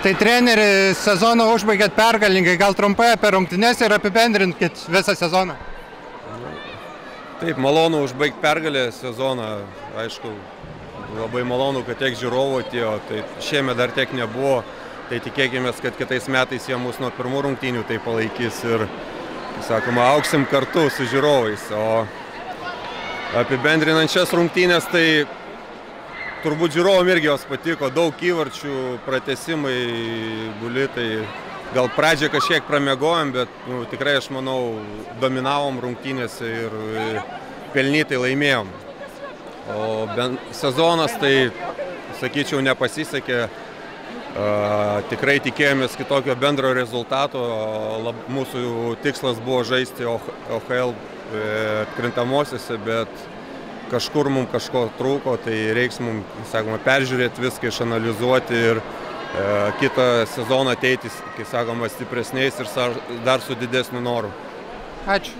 Tai treneri, sezoną užbaigėt pergalingai, gal trumpai apie rungtynes ir apibendrinkit visą sezoną. Taip, malonu užbaigti pergalę sezoną, aišku, labai malonu, kad tiek žiūrovų atėjo, tai šiemet dar tiek nebuvo, tai tikėkime, kad kitais metais jie mus nuo pirmų rungtynių tai palaikys ir, sakoma, auksim kartu su žiūrovais, o apibendrinant šias rungtynės, tai turbūt žiūrovom irgi jos patiko, daug įvarčių, pratęsimai, bulitai. Gal pradžią kažkiek pramiegojom, bet tikrai, aš manau, dominavom rungtynėse ir pelnytai laimėjom. O sezonas, tai, sakyčiau, nepasisekė. Tikrai tikėjomės kitokio bendro rezultato. Mūsų tikslas buvo žaisti OHL atkrintamosiose, bet kažkur mums kažko trūko, tai reiks mums, sakoma, peržiūrėti viską, išanalizuoti ir kitą sezoną ateiti, kai sakoma, stipresniais ir dar su didesniu noru. Ačiū.